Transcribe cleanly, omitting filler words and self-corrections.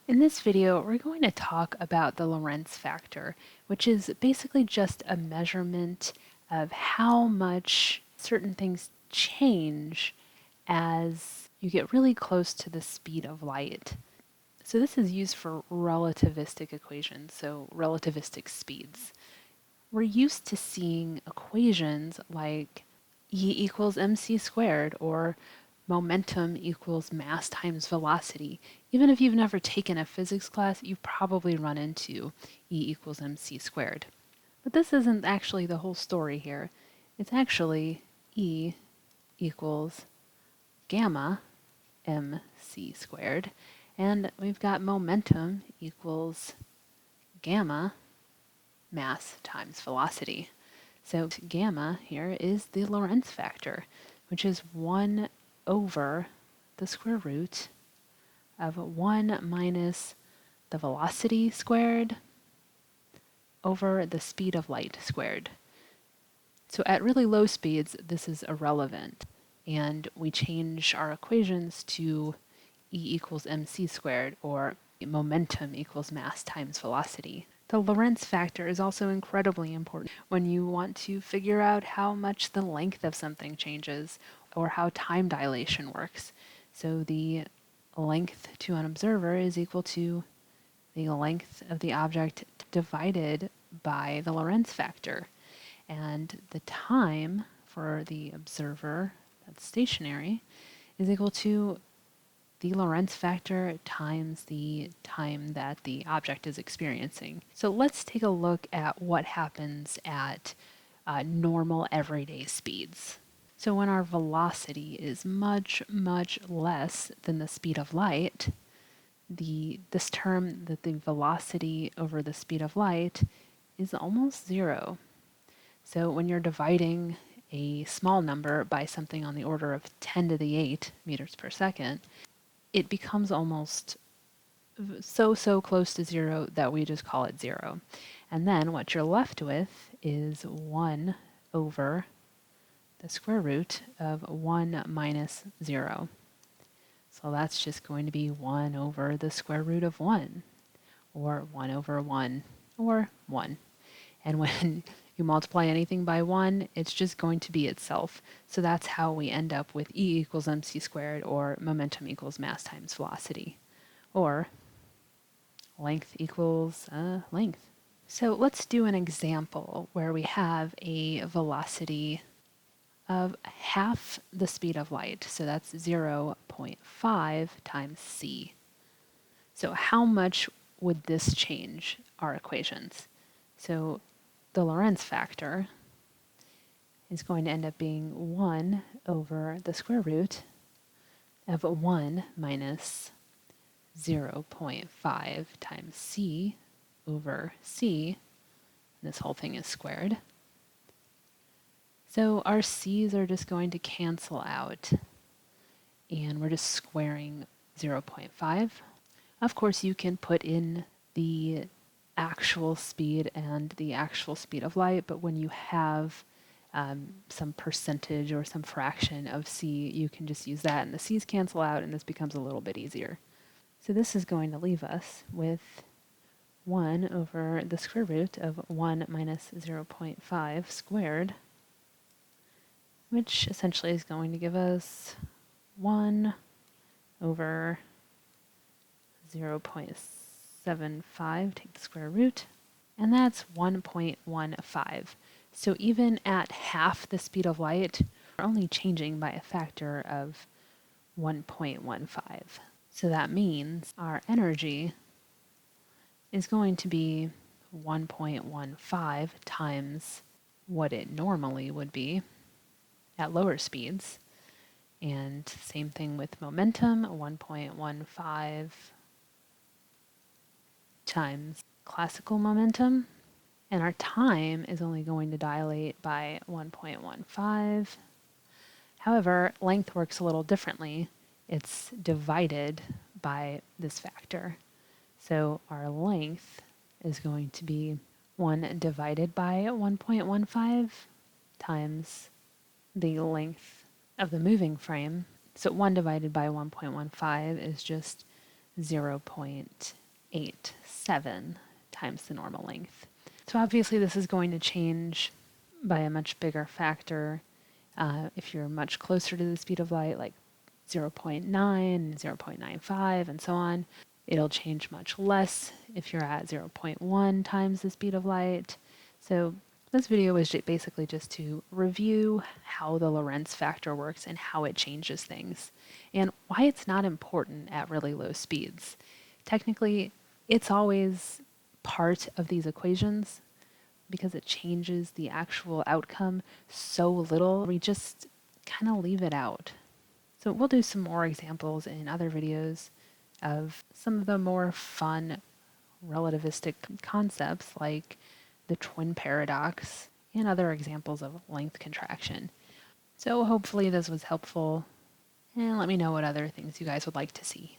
In this video, we're going to talk about the Lorentz factor, which is basically just a measurement of how much certain things change as you get really close to the speed of light. So this is used for relativistic equations, so relativistic speeds. We're used to seeing equations like E equals mc squared or momentum equals mass times velocity. Even if you've never taken a physics class, you've probably run into E equals mc squared. But this isn't actually the whole story here. It's actually E equals gamma mc squared, and we've got momentum equals gamma mass times velocity. So gamma here is the Lorentz factor, which is 1 over the square root of 1 minus the velocity squared over the speed of light squared. So at really low speeds, this is irrelevant, and we change our equations to E equals mc squared, or momentum equals mass times velocity. The Lorentz factor is also incredibly important when you want to figure out how much the length of something changes or how time dilation works. So the length to an observer is equal to the length of the object divided by the Lorentz factor. And the time for the observer that's stationary is equal to the Lorentz factor times the time that the object is experiencing. So let's take a look at what happens at normal everyday speeds. So when our velocity is much, much less than the speed of light, this term that the velocity over the speed of light is almost zero. So when you're dividing a small number by something on the order of 10 to the 8 meters per second, it becomes almost so close to zero that we just call it zero. And then what you're left with is 1 over the square root of 1 minus 0. So that's just going to be 1 over the square root of 1, or 1 over 1, or 1. And when you multiply anything by 1, it's just going to be itself. So that's how we end up with E equals mc squared, or momentum equals mass times velocity, or length equals length. So let's do an example where we have a velocity of half the speed of light. So that's 0.5 times c. So how much would this change our equations? So the Lorentz factor is going to end up being 1 over the square root of 1 minus 0.5 times c over c. This whole thing is squared. So our c's are just going to cancel out, and we're just squaring 0.5. Of course, you can put in the actual speed and the actual speed of light, but when you have some percentage or some fraction of c, you can just use that, and the c's cancel out, and this becomes a little bit easier. So this is going to leave us with 1 over the square root of 1 minus 0.5 squared, which essentially is going to give us 1 over 0.75, take the square root, and that's 1.15. So even at half the speed of light, we're only changing by a factor of 1.15. So that means our energy is going to be 1.15 times what it normally would be at lower speeds. And same thing with momentum, 1.15 times classical momentum. And our time is only going to dilate by 1.15. However, length works a little differently. It's divided by this factor. So our length is going to be 1 divided by 1.15 times the length of the moving frame. So 1 divided by 1.15 is just 0.87 times the normal length. So obviously this is going to change by a much bigger factor if you're much closer to the speed of light, like 0. 0.9, 0.95, and so on. It'll change much less if you're at 0.1 times the speed of light. So this video was basically just to review how the Lorentz factor works and how it changes things, and why it's not important at really low speeds. Technically, it's always part of these equations because it changes the actual outcome so little, we just kind of leave it out. So we'll do some more examples in other videos of some of the more fun relativistic concepts like the twin paradox and other examples of length contraction. So hopefully this was helpful, and let me know what other things you guys would like to see.